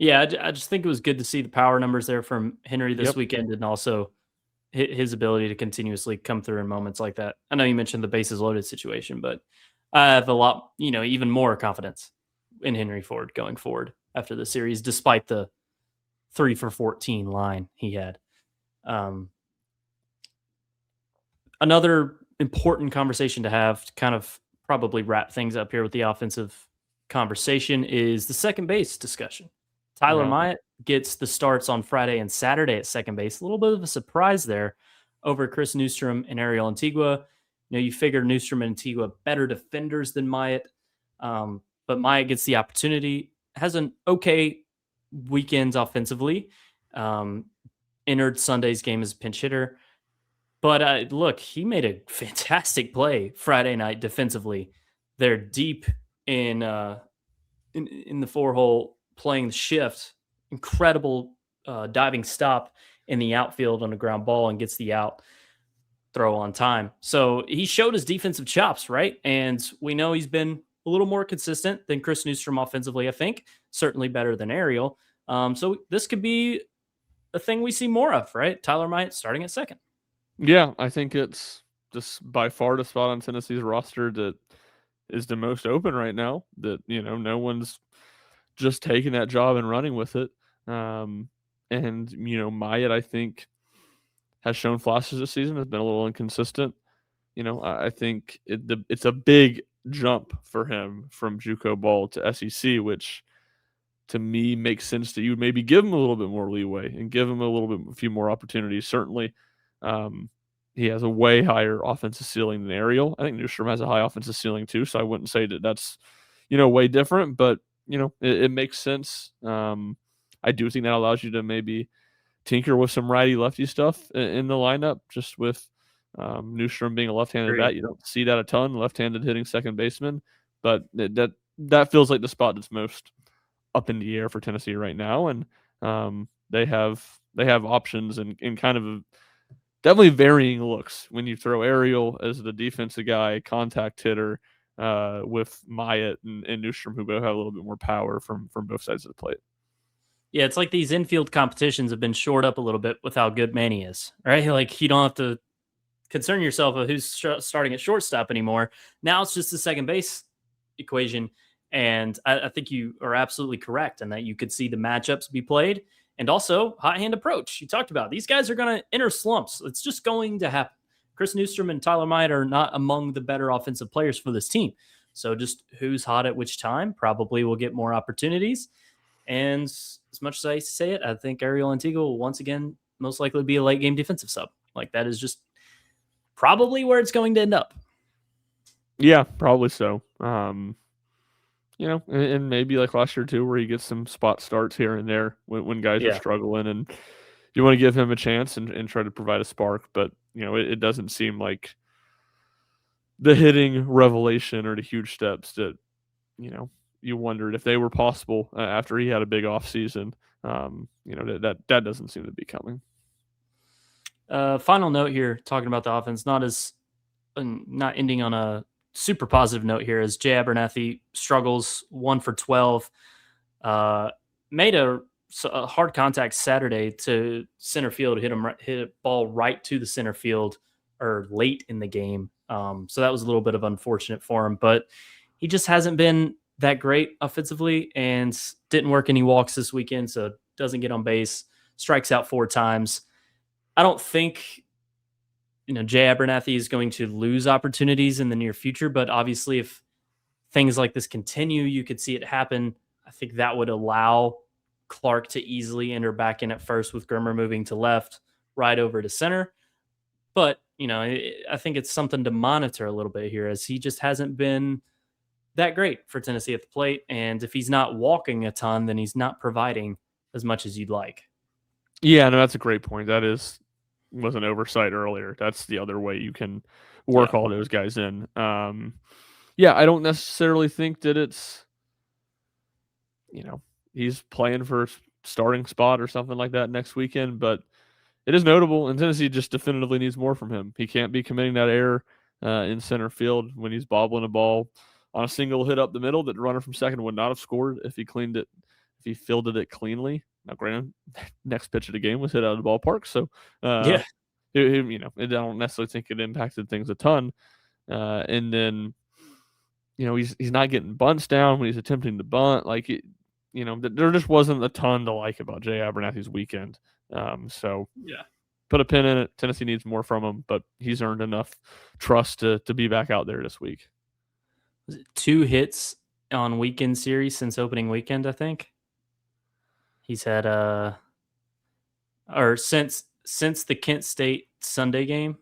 Yeah, I just think it was good to see the power numbers there from Henry this weekend, and also his ability to continuously come through in moments like that. I know you mentioned the bases loaded situation, but I have a lot, even more confidence in Henry Ford going forward after the series, despite the 3 for 14 line he had. Another important conversation to have to kind of probably wrap things up here with the offensive conversation is the second base discussion. Tyler Myatt gets the starts on Friday and Saturday at second base. A little bit of a surprise there over Chris Newstrom and Ariel Antigua. You figure Newstrom and Antigua better defenders than Myatt, but Myatt gets the opportunity, has an okay weekend offensively, entered Sunday's game as a pinch hitter. But look, he made a fantastic play Friday night defensively. They're deep in the 4-hole playing the shift. Incredible diving stop in the outfield on a ground ball and gets the out throw on time. So he showed his defensive chops, right? And we know he's been a little more consistent than Chris Newstrom offensively, I think. Certainly better than Ariel. So this could be a thing we see more of, right? Tyler Myatt starting at second. Yeah, I think it's just by far the spot on Tennessee's roster that is the most open right now. That, no one's just taking that job and running with it. And Myatt, I think, has shown flashes this season. Has been a little inconsistent. I think it's a big jump for him from JUCO ball to SEC, which to me makes sense that you would maybe give him a little bit more leeway and give him a few more opportunities. Certainly, he has a way higher offensive ceiling than Ariel. I think Newstrom has a high offensive ceiling too, so I wouldn't say that that's way different, but it makes sense. I do think that allows you to maybe tinker with some righty lefty stuff in the lineup, just with Newstrom being a left-handed bat. You don't see that a ton, left-handed hitting second baseman, but that feels like the spot that's most up in the air for Tennessee right now, and they have options and kind of definitely varying looks when you throw Ariel as the defensive guy, contact hitter, with Myatt and Newstrom, who both have a little bit more power from both sides of the plate. Yeah, it's like these infield competitions have been shored up a little bit with how good Manny is, right? Like you don't have to concern yourself with who's starting at shortstop anymore. Now it's just the second base equation. And I think you are absolutely correct in that you could see the matchups be played. And also, hot hand approach. You talked about these guys are going to enter slumps. It's just going to happen. Chris Newstrom and Tyler Myatt are not among the better offensive players for this team. So just who's hot at which time probably will get more opportunities. And as much as I say it, I think Ariel Antigua will once again most likely be a late game defensive sub. Like that is just probably where it's going to end up. Yeah, probably so. And maybe like last year too, where he gets some spot starts here and there when guys are struggling, and you want to give him a chance and try to provide a spark. But it doesn't seem like the hitting revelation or the huge steps that you wondered if they were possible after he had a big off season. That doesn't seem to be coming. Final note here, talking about the offense, not ending on a super positive note here, as Jay Abernathy struggles 1 for 12. Made a hard contact Saturday to center field, hit a ball right to the center field or late in the game. So that was a little bit of unfortunate for him, but he just hasn't been that great offensively and didn't work any walks this weekend. So doesn't get on base, strikes out 4 times. I don't think Jay Abernathy is going to lose opportunities in the near future, but obviously if things like this continue, you could see it happen. I think that would allow Clark to easily enter back in at first with Grimmer moving to left, right over to center. But, I think it's something to monitor a little bit here, as he just hasn't been that great for Tennessee at the plate. And if he's not walking a ton, then he's not providing as much as you'd like. Yeah, no, that's a great point. That was an oversight earlier. That's the other way you can work all those guys in. I don't necessarily think that it's, he's playing for a starting spot or something like that next weekend, but it is notable, and Tennessee just definitively needs more from him. He can't be committing that error in center field when he's bobbling a ball on a single hit up the middle that the runner from second would not have scored if he fielded it cleanly. Now, granted, next pitch of the game was hit out of the ballpark, so I don't necessarily think it impacted things a ton. And then, he's not getting bunts down when he's attempting to bunt. Like, there just wasn't a ton to like about Jay Abernathy's weekend. Put a pin in it. Tennessee needs more from him, but he's earned enough trust to be back out there this week. Was it 2 hits on weekend series since opening weekend, I think? He's had since the Kent State Sunday game,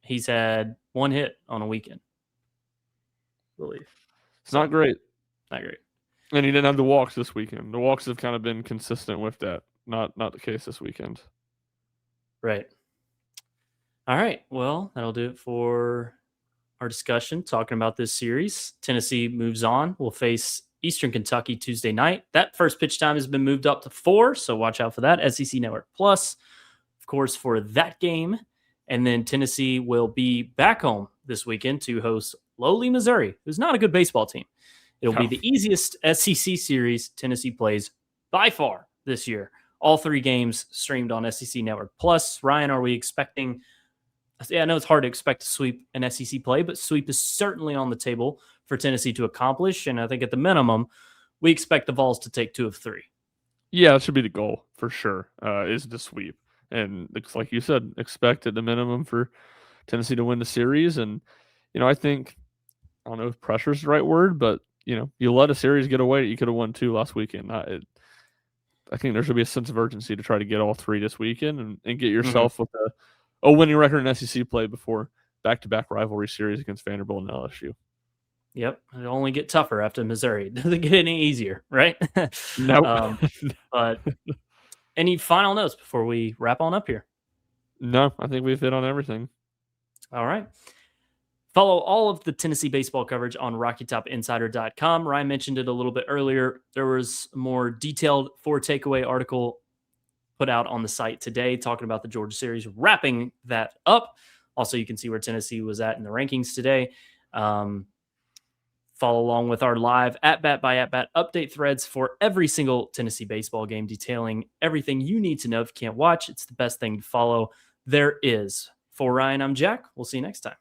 he's had 1 hit on a weekend, I believe. It's not great. Not great. And he didn't have the walks this weekend. The walks have kind of been consistent with that. Not the case this weekend. Right. All right. Well, that'll do it for our discussion talking about this series. Tennessee moves on. We'll face Eastern Kentucky Tuesday night. That first pitch time has been moved up to 4, so watch out for that. SEC Network Plus, of course, for that game. And then Tennessee will be back home this weekend to host lowly Missouri, who's not a good baseball team. It'll be the easiest SEC series Tennessee plays by far this year. All 3 games streamed on SEC Network Plus. Ryan, are we expecting? I know it's hard to expect to sweep an SEC play, but sweep is certainly on the table for Tennessee to accomplish. And I think at the minimum, we expect the Vols to take 2 of 3. Yeah, that should be the goal for sure, is to sweep. And it's like you said, expect at the minimum for Tennessee to win the series. And, I think, I don't know if pressure is the right word, but, you let a series get away. You could have won 2 last weekend. I think there should be a sense of urgency to try to get all 3 this weekend and get yourself with a winning record in SEC play before back-to-back rivalry series against Vanderbilt and LSU. Yep. It'll only get tougher after Missouri. It doesn't get any easier, right? No. But any final notes before we wrap on up here? No, I think we've hit on everything. All right. Follow all of the Tennessee baseball coverage on RockyTopInsider.com. Ryan mentioned it a little bit earlier. There was a more detailed 4 takeaway article put out on the site today talking about the Georgia series, wrapping that up. Also, you can see where Tennessee was at in the rankings today. Follow along with our live at-bat by at-bat update threads for every single Tennessee baseball game, detailing everything you need to know if you can't watch. It's the best thing to follow there is. For Ryan, I'm Jack. We'll see you next time.